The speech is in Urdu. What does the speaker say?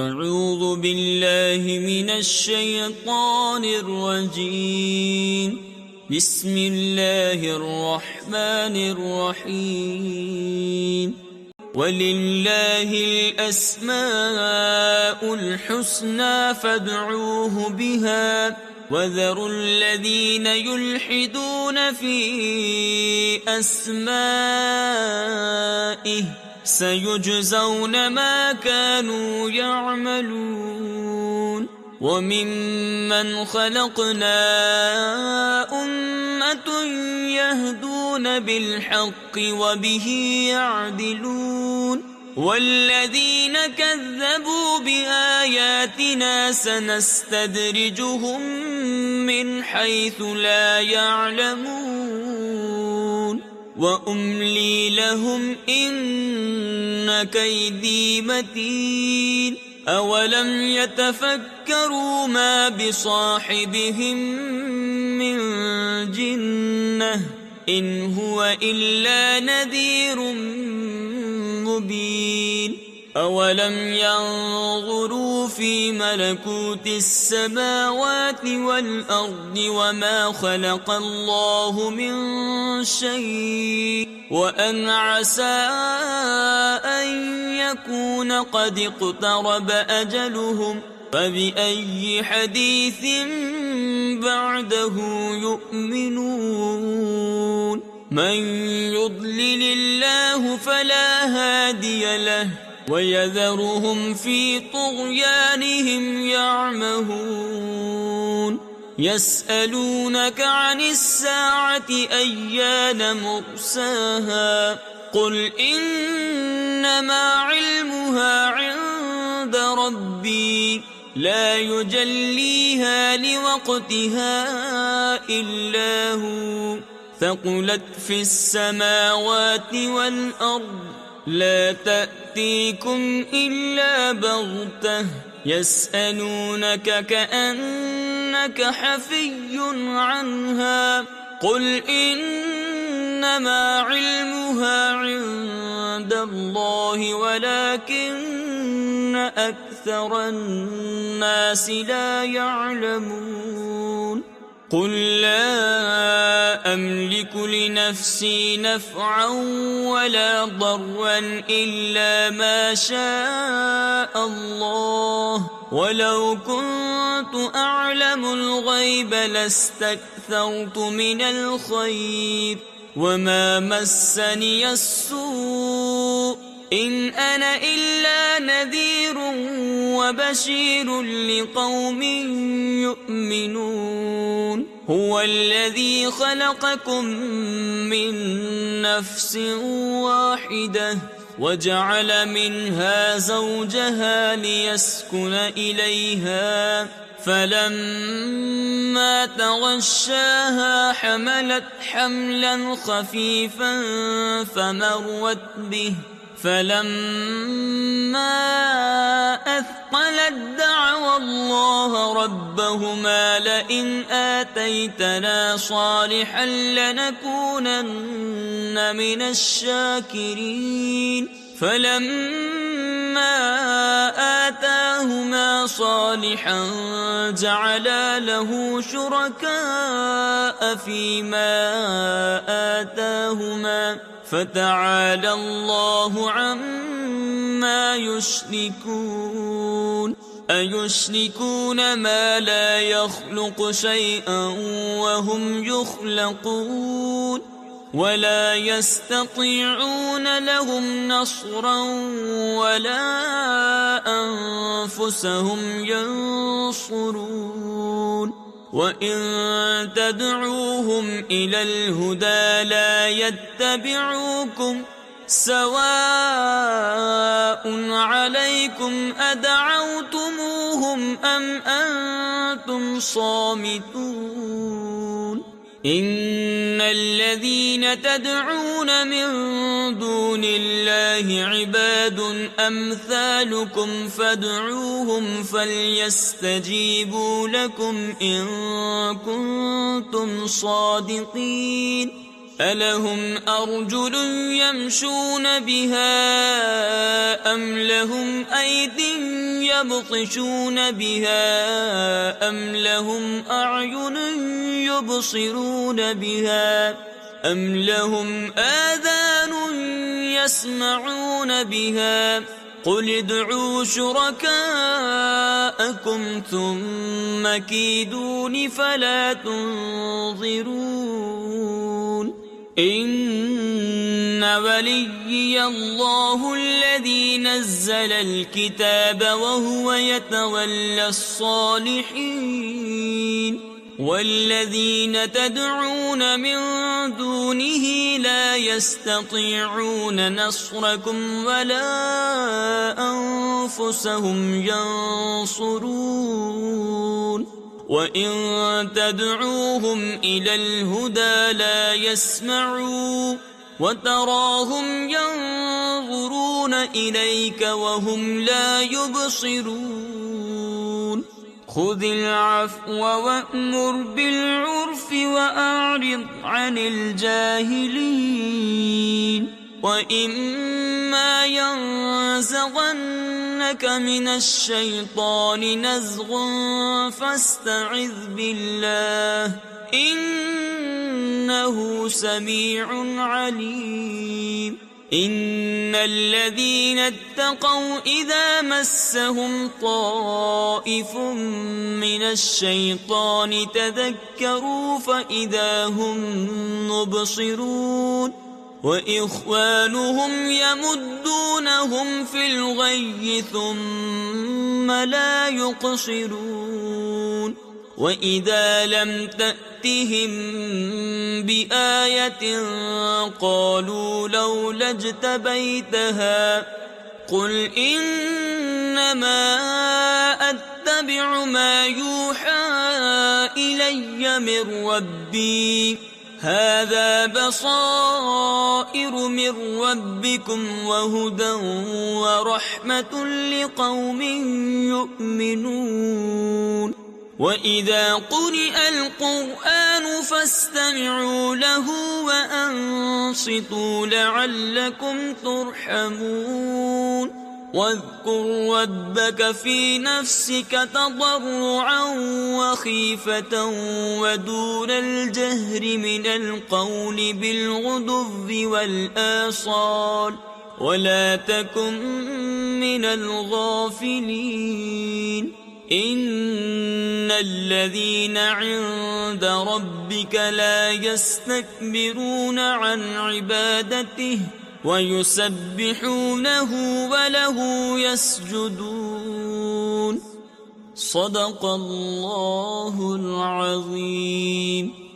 أعوذ بالله من الشيطان الرجيم بسم الله الرحمن الرحيم وَلِلَّهِ الْأَسْمَاءُ الْحُسْنَى فَادْعُوهُ بِهَا وَذَرُوا الَّذِينَ يُلْحِدُونَ فِي أَسْمَائِهِ سَيُجْزَوْنَ مَا كَانُوا يَعْمَلُونَ وَمِمَّنْ خَلَقْنَا أُمَّةٌ يَهْدُونَ بِالْحَقِّ وَبِهِ يَعْدِلُونَ وَالَّذِينَ كَذَّبُوا بِآيَاتِنَا سَنَسْتَدْرِجُهُم مِّنْ حَيْثُ لَا يَعْلَمُونَ وَأُمْلِي لَهُمْ إِنَّ كَيْدِي مَتِينٌ أَوَلَمْ يَتَفَكَّرُوا مَا بِصَاحِبِهِم مِّن جِنَّةٍ إِنْ هُوَ إِلَّا نَذِيرٌ مُّبِينٌ أَوَلَمْ يَنظُرُوا فِي مَلَكُوتِ السَّمَاوَاتِ وَالْأَرْضِ وَمَا خَلَقَ اللَّهُ مِن شَيْءٍ وَأَنْ عَسَىٰ أَن يَكُونَ قَدِ اقْتَرَبَ أَجَلُهُمْ فَبِأَيِّ حَدِيثٍ بَعْدَهُ يُؤْمِنُونَ مَن يُضْلِلِ اللَّهُ فَلَا هَادِيَ لَهُ وَيَذَرُهُمْ فِي طُغْيَانِهِمْ يَعْمَهُونَ يَسْأَلُونَكَ عَنِ السَّاعَةِ أَيَّانَ مُرْسَاهَا قُلْ إِنَّمَا عِلْمُهَا عِندَ رَبِّي لَا يُجَلِّيهَا لِوَقْتِهَا إِلَّا هُوَ ثَقُلَتْ فِي السَّمَاوَاتِ وَالْأَرْضِ لَا تَأْتِيكُمْ إِلَّا بَغْتَةً يَسْأَلُونَكَ كَأَنَّكَ حَفِيٌّ عَنْهَا قُلْ إِنَّمَا عِلْمُهَا عِندَ اللَّهِ وَلَكِنَّ أَكْثَرَ النَّاسِ لَا يَعْلَمُونَ قُل لَّا أَمْلِكُ لِنَفْسِي نَفْعًا وَلَا ضَرًّا إِلَّا مَا شَاءَ اللَّهُ وَلَوْ كُنتُ أَعْلَمُ الْغَيْبَ لَاسْتَكْثَرْتُ مِنَ الْخَيْرِ وَمَا مَسَّنِيَ السُّوءُ إِنْ أَنَا إِلَّا نَذِيرٌ وَبَشِيرٌ لِقَوْمٍ يُؤْمِنُونَ هُوَ الَّذِي خَلَقَكُم مِّن نَّفْسٍ وَاحِدَةٍ وَجَعَلَ مِنْهَا زَوْجَهَا لِيَسْكُنَ إِلَيْهَا فَلَمَّا تَغَشَّاهَا حَمَلَتْ حَمْلًا خَفِيفًا فَمَرَّتْ بِهِ فَلَمَّا أَثْقَلَتْ دَعَوَا اللَّهَ رَبَّهُمَا لَئِنْ آتَيْتَنَا صَالِحًا لَّنَكُونَنَّ مِنَ الشَّاكِرِينَ فَلَمَّا آتَاهُمَا صَالِحًا جَعَلَا لَهُ شُرَكَاءَ فِيمَا آتَاهُمَا فَتَعَالَى اللَّهُ عَمَّا يُشْرِكُونَ أَيُشْرِكُونَ مَا لَا يَخْلُقُ شَيْئًا وَهُمْ يُخْلَقُونَ وَلَا يَسْتَطِيعُونَ لَهُمْ نَصْرًا وَلَا أَنفُسَهُمْ يَنصُرُونَ وَإِن تَدْعُوهُمْ إِلَى الْهُدَى لَا يَتَّبِعُوكُمْ سَوَاءٌ عَلَيْكُمْ أَدَعَوْتُمُوهُمْ أَمْ أَنْتُمْ صَامِتُونَ إِنَّ الَّذِينَ تَدْعُونَ مِن دُونِ اللَّهِ عِبَادٌ أَمْثَالُكُمْ فَادْعُوهُمْ فَلْيَسْتَجِيبُوا لَكُمْ إِن كُنتُمْ صَادِقِينَ أَلَهُمْ أَرْجُلٌ يَمْشُونَ بِهَا أَمْ لَهُمْ أَيْدٍ يَبْطِشُونَ بِهَا أَمْ لَهُمْ أَعْيُنٌ يُبْصِرُونَ بِهَا أَمْ لَهُمْ آذَانٌ يَسْمَعُونَ بِهَا قُلِ ادْعُوا شُرَكَاءَكُمْ ثُمَّ كِيدُونِ فَلَا تُنظِرُونَ إِنَّ وَلِيِّيَ اللَّهُ الَّذِي نَزَّلَ الْكِتَابَ وَهُوَ يَتَوَلَّى الصَّالِحِينَ وَالَّذِينَ تَدْعُونَ مِن دُونِهِ لَا يَسْتَطِيعُونَ نَصْرَكُمْ وَلَا أَنفُسَهُمْ يَنصُرُونَ وَإِن تَدْعُوهُمْ إِلَى الْهُدَى لَا يَسْمَعُوا وَتَرَاهُمْ يَنظُرُونَ إِلَيْكَ وَهُمْ لَا يُبْصِرُونَ خُذِ الْعَفْوَ وَأْمُرْ بِالْعُرْفِ وَأَعْرِضْ عَنِ الْجَاهِلِينَ وَإِمَّا يَنزَغَنَّكَ مِنَ الشَّيْطَانِ نَزْغٌ فَاسْتَعِذْ بِاللَّهِ إِنَّهُ سَمِيعٌ عَلِيمٌ إِنَّ الَّذِينَ اتَّقَوْا إِذَا مَسَّهُمْ طَائِفٌ مِّنَ الشَّيْطَانِ تَذَكَّرُوا فَإِذَا هُمْ مُبْصِرُونَ وَإِخْوَانُهُمْ يَمُدُّونَهُمْ فِي الْغَيِّ ثُمَّ لَا يُقْصِرُونَ وَإِذَا لَمْ تَأْتِهِمْ بِآيَةٍ قَالُوا لَوْلَا اجْتَبَيْتَهَا قُلْ إِنَّمَا أَتَّبِعُ مَا يُوحَى إِلَيَّ مِنْ رَبِّي هَذَا بَصَائِرُ مِنْ رَبِّكُمْ وَهُدًى وَرَحْمَةٌ لِقَوْمٍ يُؤْمِنُونَ وَإِذَا قُرِئَ الْقُرْآنُ فَاسْتَمِعُوا لَهُ وَأَنصِتُوا لَعَلَّكُمْ تُرْحَمُونَ وَاذْكُرْ رَبَّكَ فِي نَفْسِكَ تَضَرُّعًا وَخِيفَةً وَدُونَ الْجَهْرِ مِنَ الْقَوْلِ بِالْغُدُوِّ وَالْآصَالِ وَلَا تَكُن مِّنَ الْغَافِلِينَ إِنَّ الَّذِينَ عِندَ رَبِّكَ لا يستكبرون عن عبادته ويسبحونه وله يسجدون صدق الله العظيم